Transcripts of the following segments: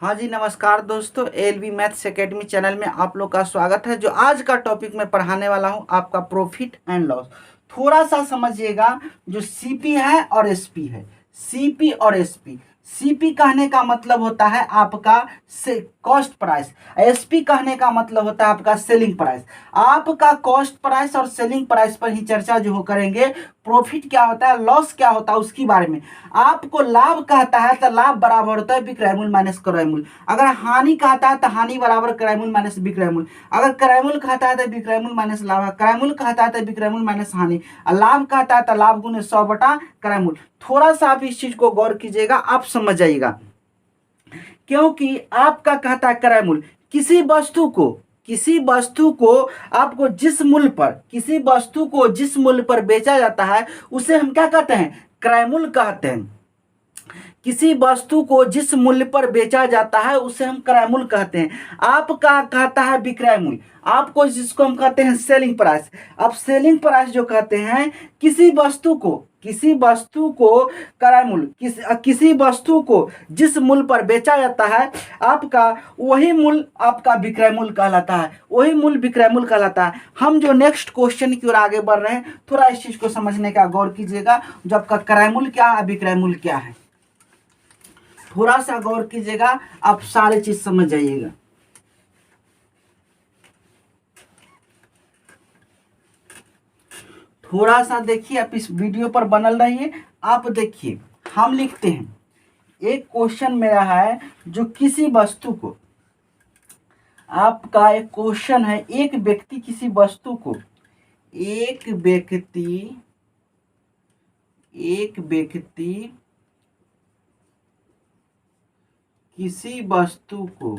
हाँ जी, नमस्कार दोस्तों। एलवी मैथ्स एकेडमी चैनल में आप लोग का स्वागत है। जो आज का टॉपिक मैं पढ़ाने वाला हूँ आपका प्रॉफिट एंड लॉस। थोड़ा सा समझिएगा। जो सीपी है और एसपी है, सीपी और एसपी। सीपी कहने का मतलब होता है आपका से कॉस्ट प्राइस, एसपी कहने का मतलब होता है आपका सेलिंग प्राइस। आपका कॉस्ट प्राइस और सेलिंग प्राइस पर ही चर्चा जो करेंगे। प्रॉफिट क्या होता है, लॉस क्या होता है, उसके बारे में। आपको लाभ कहता है तो लाभ बराबर होता है विक्रय मूल्य माइनस क्रय मूल्य। अगर हानि कहता है तो हानि बराबर क्रय मूल्य माइनस विक्रय मूल्य। अगर क्रय मूल्य कहता है तो विक्रय मूल्य माइनस लाभ, क्रय मूल्य कहता है तो विक्रय मूल्य माइनस हानि, और लाभ कहता है तो लाभ गुने 100 बटा क्रय मूल्य। थोड़ा सा आप इस चीज को गौर कीजिएगा, आप समझ जाइएगा। क्योंकि आपका कहता है क्रय मूल्य, किसी वस्तु को आपको जिस मूल्य पर, किसी वस्तु को जिस मूल्य पर बेचा जाता है उसे हम क्या कहते हैं, क्रय मूल्य कहते हैं। किसी वस्तु को जिस मूल्य पर बेचा जाता है उसे हम क्रय मूल्य कहते हैं। आपका कहता है विक्रय मूल्य, आपको जिसको हम कहते हैं सेलिंग प्राइस। अब सेलिंग प्राइस जो कहते हैं किसी वस्तु को क्रय मूल्य, किसी वस्तु को जिस मूल्य पर बेचा जाता है आपका, वही मूल्य आपका विक्रय मूल्य कहलाता है, वही मूल्य विक्रय मूल्य कहलाता है। हम जो नेक्स्ट क्वेश्चन की ओर आगे बढ़ रहे हैं, थोड़ा इस चीज को समझने का गौर कीजिएगा। जो आपका क्रय मूल्य क्या है, विक्रय मूल्य क्या है, थोड़ा सा गौर कीजिएगा, आप सारे चीज समझ जाइएगा। थोड़ा सा देखिए, आप इस वीडियो पर बनल रहिए। आप देखिए, हम लिखते हैं, एक क्वेश्चन मेरा है जो किसी वस्तु को, आपका एक क्वेश्चन है, एक व्यक्ति किसी वस्तु को, एक व्यक्ति किसी वस्तु को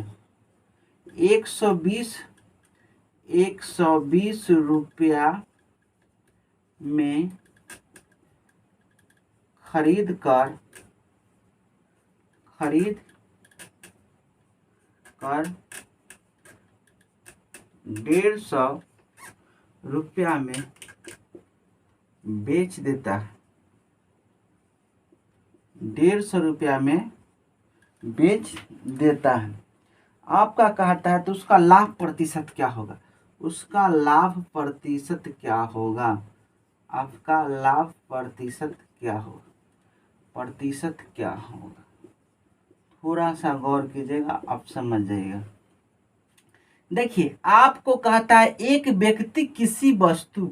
120 रुपया में खरीद कर 150 रुपया में बेच देता है, 150 रुपया में बेच देता है। आपका कहता है तो उसका लाभ प्रतिशत क्या होगा, उसका लाभ प्रतिशत क्या होगा, आपका लाभ प्रतिशत क्या होगा, थोड़ा सा गौर कीजिएगा, आप समझ जाइएगा। देखिए, आपको कहता है एक व्यक्ति किसी वस्तु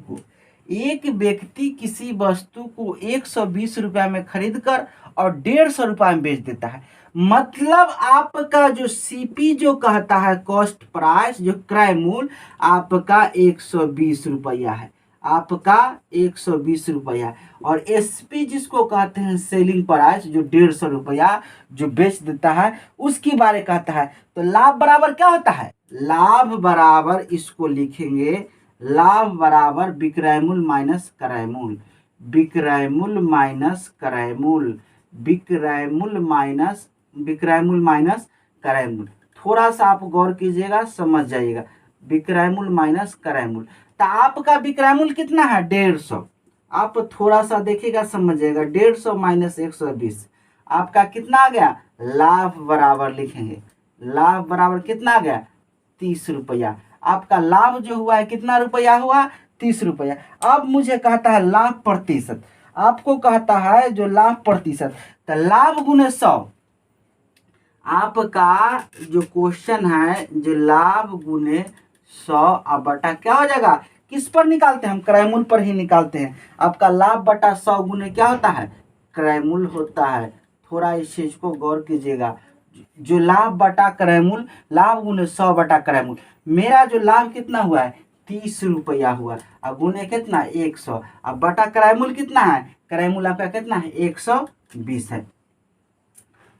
को 120 रुपया में खरीद कर और 150 रुपया में बेच देता है। मतलब आपका जो सीपी जो कहता है कॉस्ट प्राइस, जो क्रय मूल्य आपका 120 रुपया है, आपका 120 रुपया। और एसपी जिसको कहते हैं सेलिंग प्राइस, जो 150 रुपया जो बेच देता है, उसकी बारे कहता है। तो लाभ बराबर क्या होता है, लाभ बराबर, इसको लिखेंगे, लाभ बराबर विक्रय मूल्य माइनस क्रय मूल्य, विक्रय मूल्य माइनस क्रय मूल्य, विक्रय मूल्य माइनस क्रय मूल्य। थोड़ा सा आप गौर कीजिएगा, समझ जाइएगा, विक्रय मूल्य माइनस क्रय मूल्य। तो आपका विक्रय मूल्य कितना है, 150। आप थोड़ा सा देखिएगा, समझ जाइएगा, 150 माइनस 120 आपका कितना आ गया, लाभ बराबर लिखेंगे, लाभ बराबर कितना आ गया, 30 रुपया। आपका लाभ जो हुआ है कितना रुपया हुआ, 30 रुपया। अब मुझे कहता है लाभ प्रतिशत, आपको कहता है जो लाभ प्रतिशत, तो लाभ गुने 100। आपका जो क्वेश्चन है, जो लाभ गुने 100 अब बटा क्या हो जाएगा, किस पर निकालते हैं हम, क्रय मूल्य पर ही निकालते हैं। आपका लाभ बटा 100 गुने क्या होता है, क्रय मूल्य होता है। थोड़ा इस चीज को गौर कीजिएगा। जो लाभ बटा क्रय मूल्य, लाभ गुने 100 बटा क्रय मूल्य, मेरा जो लाभ कितना हुआ है, 30 रुपया हुआ, अब गुने कितना, 100, अब बटा क्रय मूल्य कितना है, क्रय मूल्य आपका कितना है, 120 है।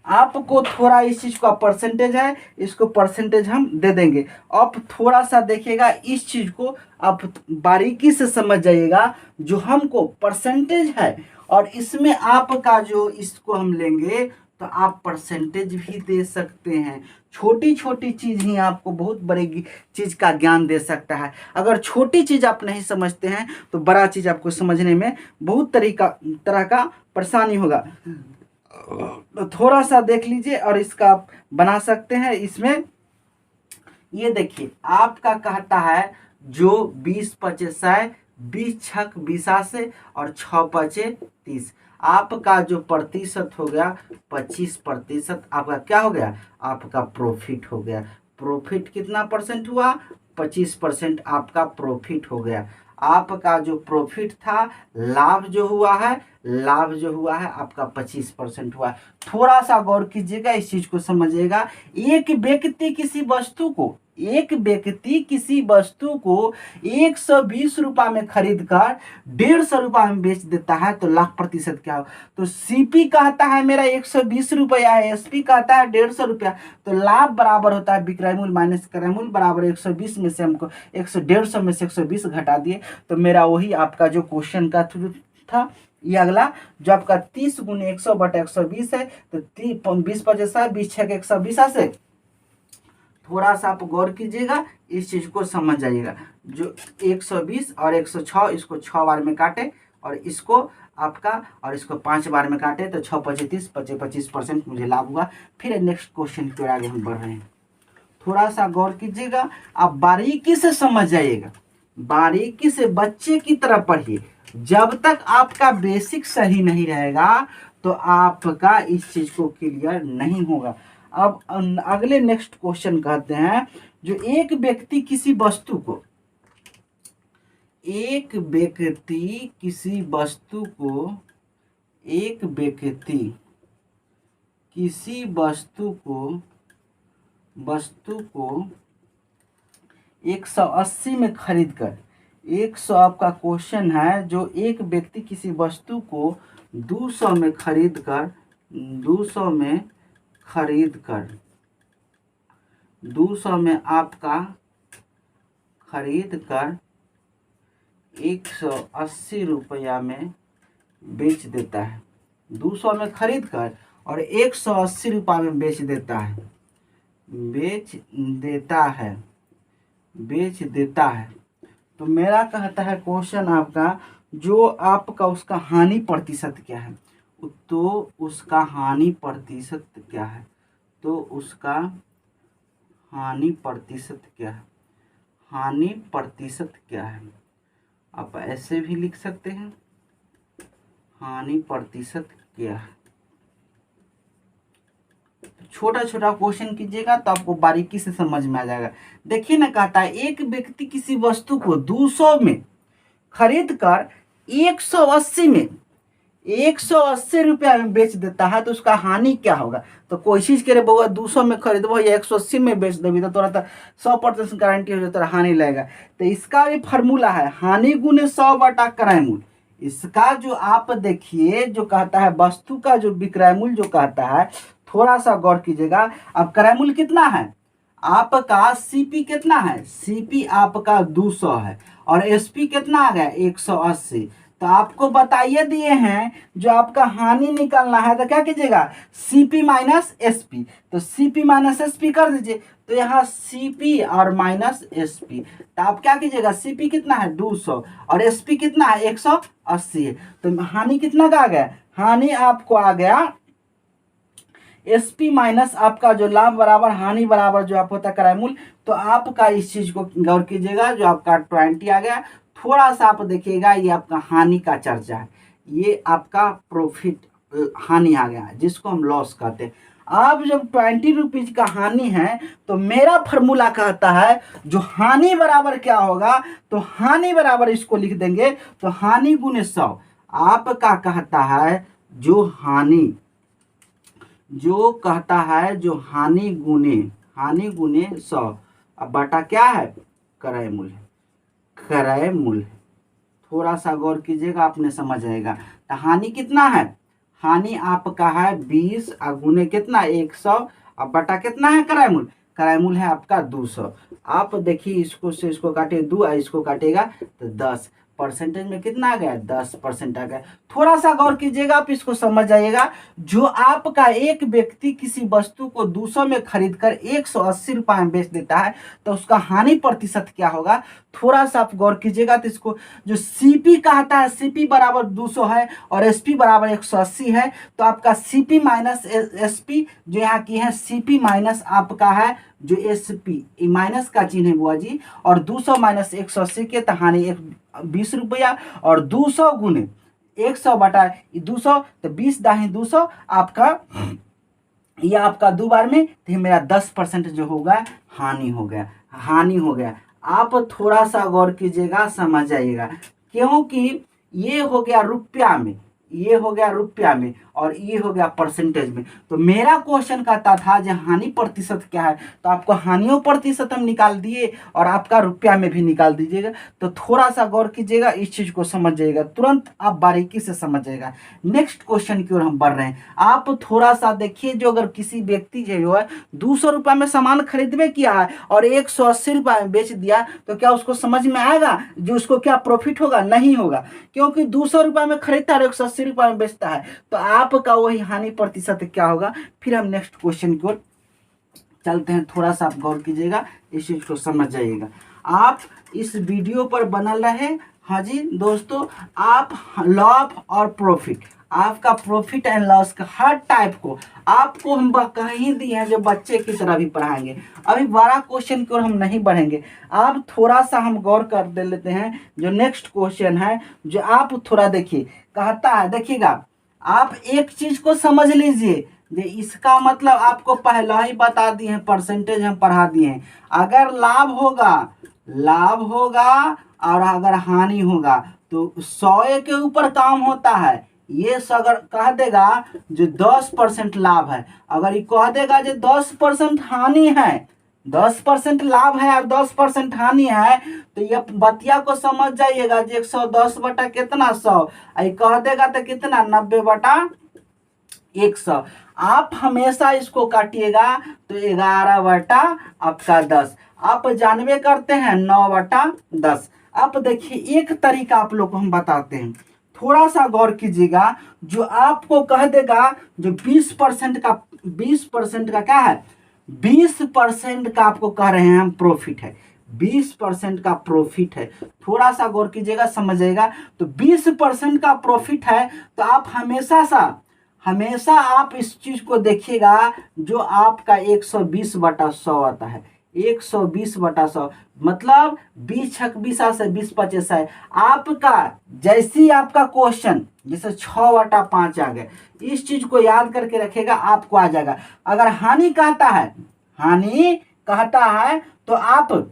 आपको थोड़ा इस चीज का परसेंटेज है, इसको परसेंटेज हम दे देंगे। आप थोड़ा सा देखिएगा, इस चीज को आप बारीकी से समझ जाइएगा। जो हमको परसेंटेज है और इसमें आपका जो, इसको हम लेंगे तो आप परसेंटेज भी दे सकते हैं। छोटी छोटी चीज ही आपको बहुत बड़ी चीज का ज्ञान दे सकता है। अगर छोटी चीज आप नहीं समझते हैं तो बड़ा चीज आपको समझने में बहुत तरह का परेशानी होगा। तो थोड़ा सा देख लीजिए और इसका आप बना सकते हैं। इसमें ये देखिए आपका कहता है जो 20 × 5 = 20 × 6 = 20 और 6 × 5 = 30। आपका जो प्रतिशत हो गया 25%। आपका क्या हो गया? आपका प्रॉफिट हो गया। प्रॉफिट कितना परसेंट हुआ? 25% आपका प्रॉफिट हो गया। आपका जो प्रॉफिट था, लाभ जो हुआ है, लाभ जो हुआ है आपका 25% हुआ। थोड़ा सा गौर कीजिएगा, इस चीज को समझिएगा। एक व्यक्ति किसी वस्तु को 120 रुपये में खरीद कर 150 रुपये में बेच देता है तो लाख प्रतिशत क्या हो? तो सीपी कहता है मेरा 120 रुपया है, एसपी कहता है 150 रुपया, तो लाभ बराबर होता है विक्रय मूल्य माइनस क्रय मूल्य बराबर 120 में से हमको 150 में से 120 घटा दिए तो मेरा वही आपका जो क्वेश्चन का था। ये अगला जो आपका 30 × 100/120 है तो 20 × 5 = 20 × 6 = 120 से। थोड़ा सा आप गौर कीजिएगा, इस चीज को समझ जाइएगा। जो 120 और 106 इसको 6 बार में काटे और इसको आपका और इसको 5 बार में काटे तो 6 × 5 = 30, 25% मुझे लाभ हुआ। फिर नेक्स्ट क्वेश्चन की ओर आगे हम बढ़ रहे हैं। थोड़ा सा गौर कीजिएगा, आप बारीकी से समझ जाइएगा, बारीकी से बच्चे की तरह पढ़िए। जब तक आपका बेसिक सही नहीं रहेगा तो आपका इस चीज को क्लियर नहीं होगा। अब अगले नेक्स्ट क्वेश्चन कहते हैं जो एक व्यक्ति किसी वस्तु को एक व्यक्ति किसी वस्तु को 180 में खरीद कर 100 आपका क्वेश्चन है। जो एक व्यक्ति किसी वस्तु को 200 में खरीद कर 200 में आपका खरीद कर 180 रुपया में बेच देता है। 200 में खरीद कर और 180 रुपया में बेच देता है। तो मेरा कहता है क्वेश्चन आपका जो आपका उसका हानि प्रतिशत क्या है? तो उसका हानि प्रतिशत क्या है? हानि प्रतिशत क्या है? आप ऐसे भी लिख सकते हैं, हानि प्रतिशत क्या है। छोटा छोटा क्वेश्चन कीजिएगा तो आपको बारीकी से समझ में आ जाएगा। देखिए ना, कहता है एक व्यक्ति किसी वस्तु को 200 में खरीद कर 180 रुपया में बेच देता है तो उसका हानि क्या होगा? तो कोशिश करे बउआ 200 में खरीदबो या 180 में बेच देवी तो तोरा 100% गारंटी हो जाए तोरा हानि लगेगा। तो इसका भी फार्मूला है हानि गुने 100 क्रय मूल्य। इसका जो आप देखिए जो कहता है वस्तु का जो विक्रय मूल्य जो कहता है, थोड़ा सा गौर कीजिएगा। अब क्रय मूल्य कितना है आपका? सीपी कितना है? सीपी आपका 200 है और एसपी कितना आ गया? 180। तो आपको बताइए दिए हैं जो आपका हानि निकालना है तो क्या कीजिएगा? CP minus SP. तो सीपी माइनस एसपी कर दीजिए। तो यहाँ सीपी और माइनस एसपी, तो आप क्या कीजिएगा? सीपी कितना है? 200 और एसपी कितना है? 180 है। तो हानि कितना का आ गया? हानि आपको आ गया एसपी माइनस आपका जो लाभ बराबर हानि बराबर जो आप होता है क्रय मूल्य। तो आपका इस चीज को गौर कीजिएगा, जो आपका 20 आ गया। थोड़ा सा आप देखिएगा, ये आपका हानि का चर्चा है, ये आपका प्रॉफिट हानि आ गया जिसको हम लॉस कहते हैं। अब जब 20 रुपीज का हानि है तो मेरा फॉर्मूला कहता है जो हानि बराबर क्या होगा? तो हानि बराबर इसको लिख देंगे तो हानि गुने 100। आपका कहता है जो हानि गुने 100 अब बटा क्या है? क्रय मूल्य। थोड़ा सा गौर कीजिएगा, आपने समझ आएगा। तो हानि कितना है? हानि आपका है 20 और गुने कितना? 100 अब बटा कितना है? क्रय मूल्य है आपका 200। आप देखिए इसको से इसको काटे 2 और इसको काटेगा तो 10। परसेंटेज में कितना आ गया, 10% आ गया। थोड़ा सा गौर कीजिएगा, आप इसको समझ जाइएगा। जो आपका एक व्यक्ति किसी वस्तु को 200 में खरीद कर 180 रुपये में बेच देता है, तो उसका हानि प्रतिशत क्या होगा, थोड़ा सा आप गौर कीजिएगा। तो इसको जो सीपी कहता है, सीपी बराबर 200 है और एसपी बराबर 180 है, तो आपका सीपी माइनस एसपी जो यहाँ की है, सीपी माइनस आपका है जो एसपी, माइनस का चिन्ह है बुआ जी, और 200 माइनस 180 के, तो हानि 20 रुपया, और 200 गुने 100 बटा 200, तो 20 दाही 200 आपका, ये आपका दो बार में, तो ये मेरा 10% जो होगा हानि हो गया, हानि हो गया। आप थोड़ा सा गौर कीजिएगा, समझ जाइएगा, क्योंकि ये हो गया रुपया में, ये हो गया रुपया में, और ये हो गया परसेंटेज में। तो मेरा क्वेश्चन कहता था जो हानि प्रतिशत क्या है, तो आपको हानियों प्रतिशत हम निकाल दिए और आपका रुपया में भी निकाल दीजिएगा। तो थोड़ा सा गौर कीजिएगा, इस चीज को समझ जाइएगा, तुरंत आप बारीकी से समझ जाइएगा। नेक्स्ट क्वेश्चन की ओर हम बढ़ रहे हैं। आप थोड़ा सा देखिए, जो अगर किसी व्यक्ति जो है 200 रुपये में सामान खरीदवे किया है और 180 रुपये में बेच दिया, तो क्या उसको समझ में आएगा जो उसको क्या प्रॉफिट होगा, नहीं होगा, क्योंकि 200 रुपये में खरीदता है और 180 रुपये में बेचता है, तो आपका वही हानि प्रतिशत क्या होगा। फिर हम नेक्स्ट क्वेश्चन की ओर चलते हैं, थोड़ा सा आप गौर कीजिएगा, इस चीज को समझ जाइएगा। आप इस वीडियो पर बनल रहे। हाँ जी दोस्तों, आप लाभ और प्रॉफिट, आपका प्रॉफिट एंड लॉस का हर टाइप को आपको हम कहीं दिए हैं जो बच्चे की तरह भी पढ़ाएंगे। अभी बड़ा क्वेश्चन की ओर हम नहीं बढ़ेंगे, आप थोड़ा सा हम गौर कर दे लेते हैं। जो नेक्स्ट क्वेश्चन है, जो आप थोड़ा देखिए, कहता है, देखिएगा आप एक चीज को समझ लीजिए, इसका मतलब आपको पहला ही बता दिए हैं, परसेंटेज हम पढ़ा दिए हैं। अगर लाभ होगा, लाभ होगा, और अगर हानि होगा, तो 100 के ऊपर काम होता है। ये अगर कह देगा जो 10% लाभ है, अगर ये कह देगा जो 10% हानि है, 10% लाभ है और 10% हानि है, तो ये बतिया को समझ जाइएगा। जो 110 बटा कितना 100, कह देगा तो कितना 90 बटा 100। आप हमेशा इसको काटिएगा तो 11 बटा आपका 10। आप जानवे करते हैं 9 बटा 10। अब देखिए एक तरीका आप लोग को हम बताते हैं, थोड़ा सा गौर कीजिएगा। जो आपको कह देगा जो 20% का, 20% का क्या है, 20% का आपको कह रहे हैं हम प्रॉफिट है, 20% का प्रॉफिट है। थोड़ा सा गौर कीजिएगा, समझिएगा। तो 20% का प्रॉफिट है, तो आप हमेशा आप इस चीज को देखिएगा, जो आपका 120 बटा 100 आता है, 120 बटा 100 मतलब 20 छक 20 से 20 25 है। आपका जैसी आपका क्वेश्चन जैसे 6 बटा 5 आ गए, इस चीज को याद करके रखेगा, आपको आ जाएगा। अगर हानि कहता है, हानि कहता है, तो आप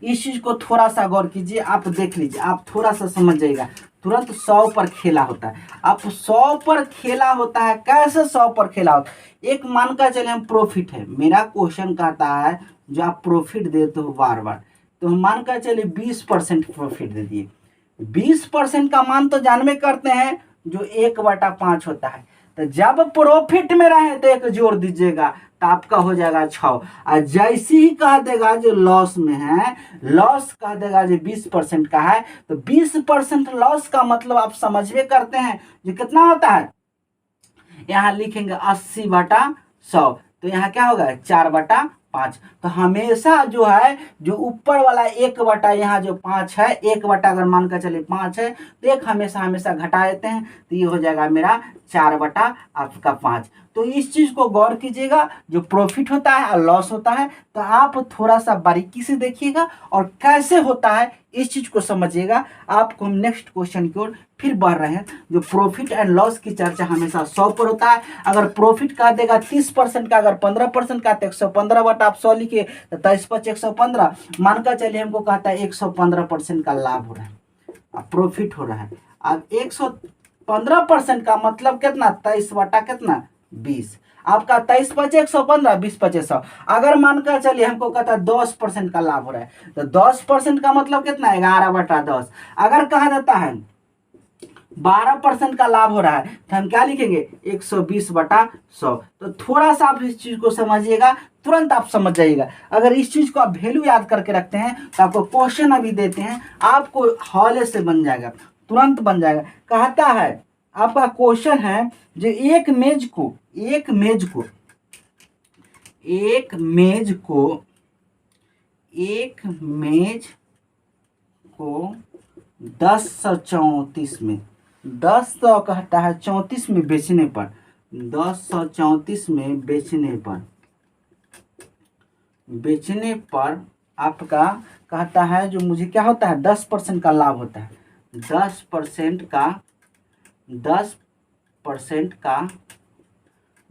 इस चीज को थोड़ा सा गौर कीजिए, आप देख लीजिए, आप थोड़ा सा समझ जाइएगा। तुरंत 100 पर खेला होता है, आप 100 पर खेला होता है। कैसे 100 पर खेला होता है, एक मान का चले हम प्रॉफिट है, मेरा क्वेश्चन कहता है जो आप प्रॉफिट देते हो बार बार, तो हम मान कर चले 20% प्रॉफिट दे दिए। 20% का मान तो जानवे करते हैं जो 1 बटा 5 होता है। तो जब प्रॉफिट में रहे तो एक जोड़ दीजिएगा, तो आपका हो जाएगा 6। और जैसे ही कह देगा जो लॉस में है, लॉस कह देगा जो 20% का है, तो 20% लॉस का मतलब आप समझवे करते हैं जो कितना होता है। यहाँ लिखेंगे 80 बटा 100, तो यहाँ क्या होगा 4 बटा 5। तो हमेशा जो है, जो ऊपर वाला 1 बटा, यहाँ जो 5 है, 1 बटा अगर मान कर चले 5 है, तो एक हमेशा घटा देते हैं, तो ये हो जाएगा मेरा 4 बटा आपका 5। तो इस चीज को गौर कीजिएगा, जो प्रॉफिट होता है और लॉस होता है, तो आप थोड़ा सा बारीकी से देखिएगा और कैसे होता है इस चीज को समझिएगा। आपको हम नेक्स्ट क्वेश्चन की ओर फिर बढ़ रहे हैं। जो प्रॉफिट एंड लॉस की चर्चा हमेशा 100 पर होता है। अगर प्रॉफिट का देगा 30% का, अगर 15% का, तो 115 बटा आप 100 लिखिए, तो 23 5 115 मानकर चलिए। हमको कहता है 115% का लाभ हो रहा है, प्रॉफिट हो रहा है। अब 115% का मतलब कितना, 23 बटा कितना 20। आपका 23 5 115, 20 5 100। अगर मानकर चलिए हमको कहता है 10% का लाभ हो रहा है, तो 10% का मतलब कितना, 11 बटा 10। अगर कहा जाता है 12% का लाभ हो रहा है, तो हम क्या लिखेंगे 120/100। तो थोड़ा सा आप इस चीज को समझिएगा, तुरंत आप समझ जाइएगा। अगर इस चीज को आप वैल्यू याद करके रखते हैं तो आपको क्वेश्चन अभी देते हैं, आपको हौले से बन जाएगा, तुरंत बन जाएगा। कहता है आपका क्वेश्चन है जो एक मेज को एक मेज को एक मेज को एक मेज को 1034 में 10 कहता है 34 में बेचने पर 1034 में बेचने पर आपका कहता है जो मुझे क्या होता है 10% का लाभ होता है। 10% का 10% का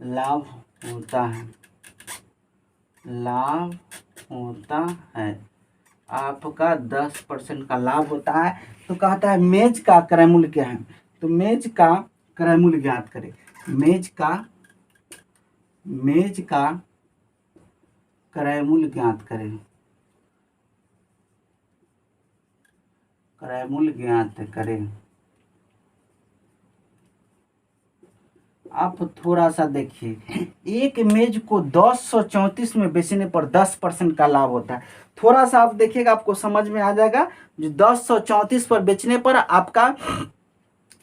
लाभ होता है, लाभ होता है आपका 10% का लाभ होता है। तो कहता है मेज का क्रय मूल्य क्या है, तो मेज का क्रय मूल्य ज्ञात करें। मेज का क्रय मूल्य ज्ञात करें, क्रय मूल्य ज्ञात करें। आप थोड़ा सा देखिए, एक मेज को 1034 में बेचने पर 10% का लाभ होता है। थोड़ा सा आप देखिएगा, आपको समझ में आ जाएगा। जो 1034 पर बेचने पर आपका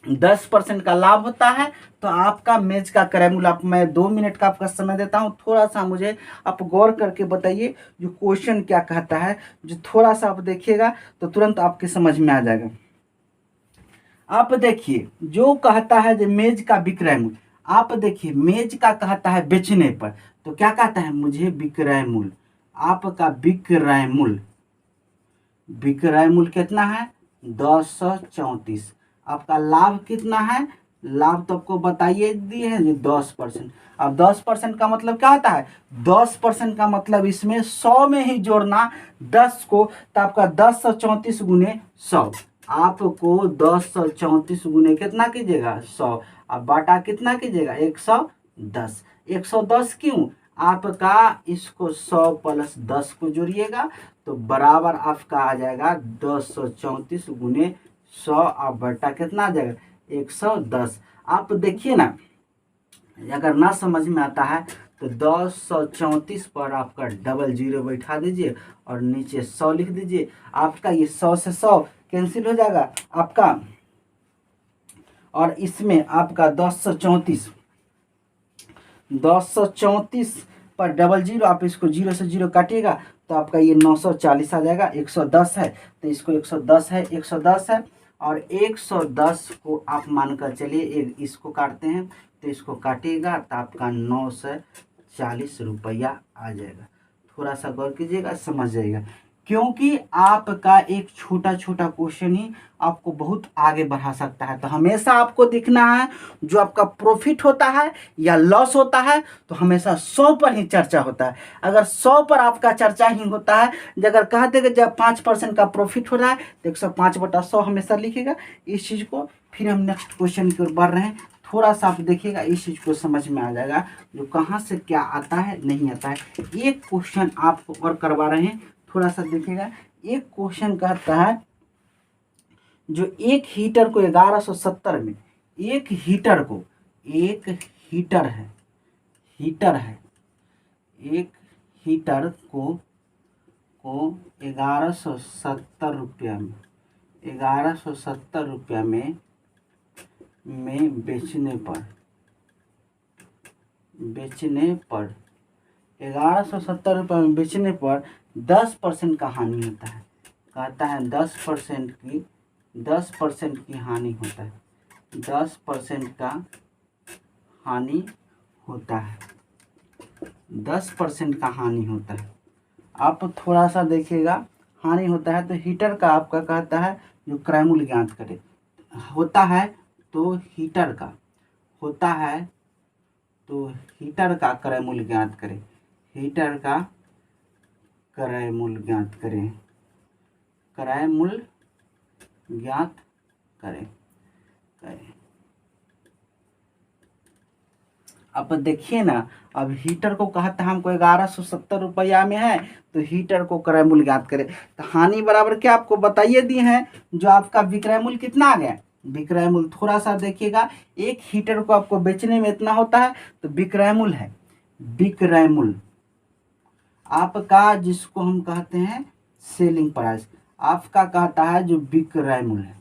10% का लाभ होता है, तो आपका मेज का क्रय मूल्य, आप मैं 2 मिनट का आपका समय देता हूं, थोड़ा सा मुझे आप गौर करके बताइए जो क्वेश्चन क्या कहता है। जो थोड़ा सा आप देखिएगा तो तुरंत आपके समझ में आ जाएगा। आप देखिए जो कहता है जो मेज का विक्रय मूल्य, आप देखिए मेज का कहता है बेचने पर, तो क्या कहता है मुझे विक्रय मूल्य, आपका विक्रय मूल्य कितना है 1034। आपका लाभ कितना है, लाभ तो आपको बताइए दिए हैं जो 10%। अब 10% का मतलब क्या होता है, 10% का मतलब इसमें 100 में ही जोड़ना 10 को, तो आपका 1034 गुने 100, आपको 1034 गुने कितना कीजिएगा 100, अब बाटा कितना कीजिएगा 110। 110 क्यों, आपका इसको 100 + 10 को जोड़िएगा तो बराबर आपका आ जाएगा 1034 गुने 100, आप बटा कितना आ जाएगा 110। आप देखिए ना, अगर ना समझ में आता है तो 1034 पर आपका डबल जीरो बैठा दीजिए और नीचे 100 लिख दीजिए। आपका ये 100 से 100 कैंसिल हो जाएगा आपका, और इसमें आपका 1034 पर डबल जीरो, आप इसको 0 से 0 काटिएगा तो आपका ये 940 आ जाएगा। 110 है तो इसको 110 है, 110 है, और 110 को आप मानकर चलिए, इसको काटते हैं तो इसको काटिएगा तो आपका 940 रुपया आ जाएगा। थोड़ा सा गौर कीजिएगा, समझ जाइएगा, क्योंकि आपका एक छोटा छोटा क्वेश्चन ही आपको बहुत आगे बढ़ा सकता है। तो हमेशा आपको देखना है जो आपका प्रॉफिट होता है या लॉस होता है, तो हमेशा 100 पर ही चर्चा होता है। अगर 100 पर आपका चर्चा ही होता है, अगर कहते कि जब 5% का प्रॉफिट हो रहा है तो 105/100 हमेशा लिखेगा इस चीज़ को। फिर हम नेक्स्ट क्वेश्चन की ओर बढ़ रहे हैं, थोड़ा सा आप देखिएगा, इस चीज़ को समझ में आ जाएगा जो कहाँ से क्या आता है नहीं आता है। एक क्वेश्चन आपको और करवा रहे हैं, थोड़ा सा देखिएगा। एक क्वेश्चन कहता है जो एक हीटर को 1170 में, एक हीटर है एक हीटर को 1170 रुपया में 1170 रुपया में बेचने पर 1170 रुपये में बेचने पर 10% का हानि होता है। कहता है 10% की हानि होता है, 10% का हानि होता है, 10% का हानि होता है। आप थोड़ा सा देखिएगा, हानि होता है तो हीटर का आपका कहता है जो क्रय मूल्य ज्ञात करे, होता है तो हीटर का क्रय मूल्य ज्ञात करें, हीटर का क्रय मूल्य ज्ञात करें, क्रय मूल्य ज्ञात करें। अब देखिए ना, अब हीटर को कहता है हमको 1170 रुपया में है, तो हीटर को क्रय मूल्य ज्ञात करें। तो हानि बराबर क्या आपको बताइए दिए हैं, जो आपका विक्रय मूल्य कितना आ गया विक्रय मूल्य थोड़ा सा देखिएगा, एक हीटर को आपको बेचने में इतना होता है, तो विक्रय मूल्य है, विक्रय मूल्य आपका जिसको हम कहते हैं सेलिंग प्राइस, आपका कहता है जो विक्रय मूल्य है,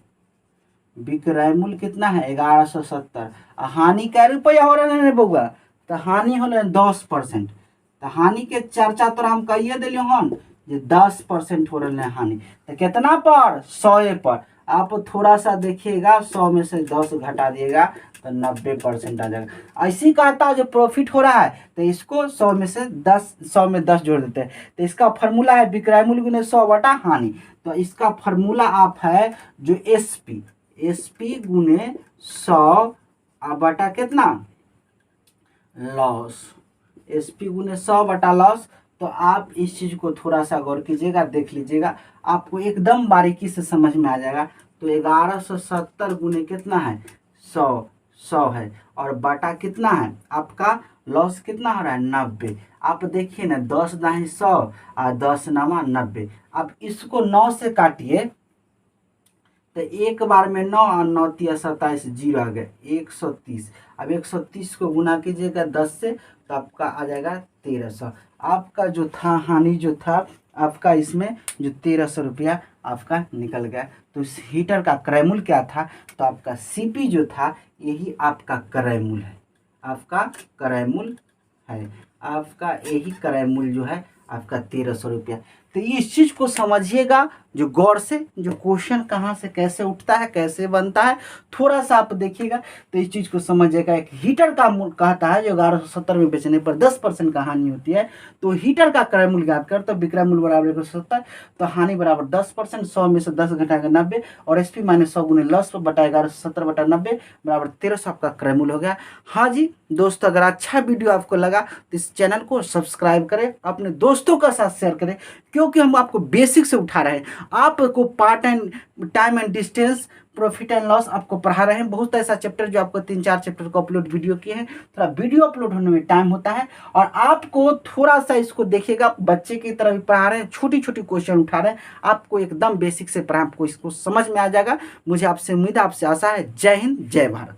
विक्रय मूल्य कितना है 1170। हानि कै रुपया हो रहे हैं बउआ, तो हानि हो रहे 10%, तो हानि के चर्चा तोरा हम कहिए दिलियो हन जे 10% हो रहे हैं हानि, तो कितना पर 100 पर। आप थोड़ा सा देखिएगा, 100 में से 10 घटा दिएगा तो 90% आ जाएगा। ऐसी कहता है जो प्रॉफिट हो रहा है, तो इसको 100 में से 10, 100 में 10 जोड़ देते हैं, तो इसका फार्मूला है विक्रय मूल्य गुने 100 बटा हानि। तो इसका फार्मूला आप है जो एसपी गुने 100 बटा कितना लॉस, एसपी गुने 100 बटा लॉस। तो आप इस चीज को थोड़ा सा गौर कीजिएगा, देख लीजिएगा, आपको एकदम बारीकी से समझ में आ जाएगा। तो 1170 गुने कितना है 100 है, और बटा कितना है आपका लॉस कितना हो रहा है 90। आप देखिए ना 10 दाही 100 और 10 नामा 90। अब इसको 9 से काटिए, तो एक बार में 9 और 9 तिया 27 जीरो आ गए 130। अब 130 को गुना कीजिएगा 10 से, तो आपका आ जाएगा 1300। आपका जो था हानि जो था आपका इसमें जो 1300 रुपया आपका निकल गया। तो इस हीटर का क्रय मूल्य क्या था, तो आपका सीपी जो था यही आपका क्रय मूल्य है, आपका क्रय मूल्य है, आपका यही क्रय मूल्य जो है आपका 1300 रुपया। तो इस चीज़ को समझिएगा जो गौर से, जो क्वेश्चन कहाँ से कैसे उठता है कैसे बनता है, थोड़ा सा आप देखिएगा तो इस चीज़ को समझिएगा। एक हीटर का मूल्य कहता है जो 1170 में बेचने पर 10% का हानि होती है, तो हीटर का क्रय मूल्य ज्ञात कर, तो विक्रय मूल्य बराबर 170, तो हानि बराबर 10%, 100 में से 10 घटाएगा 90, और एसपी माइनस 100 गुने लॉस बटा 1170 बटा 90 बराबर 1300 आपका क्रय मूल्य हो गया। हाँ जी दोस्तों, अगर अच्छा वीडियो आपको लगा तो इस चैनल को सब्सक्राइब करें, अपने दोस्तों का साथ शेयर करें, क्योंकि हम आपको बेसिक से उठा रहे हैं, आपको part and time and distance profit and loss आपको पढ़ा रहे हैं। बहुत ऐसा चैप्टर जो आपको 3-4 चैप्टर को अपलोड वीडियो किए हैं, थोड़ा वीडियो अपलोड होने में टाइम होता है, और आपको थोड़ा सा इसको देखिएगा, बच्चे की तरह भी पढ़ा रहे हैं, छोटी छोटी क्वेश्चन उठा रहे हैं, आपको एकदम बेसिक से पढ़ा, आपको इसको समझ में आ जाएगा। मुझे आपसे उम्मीद है, आपसे आशा है। जय हिंद, जय भारत।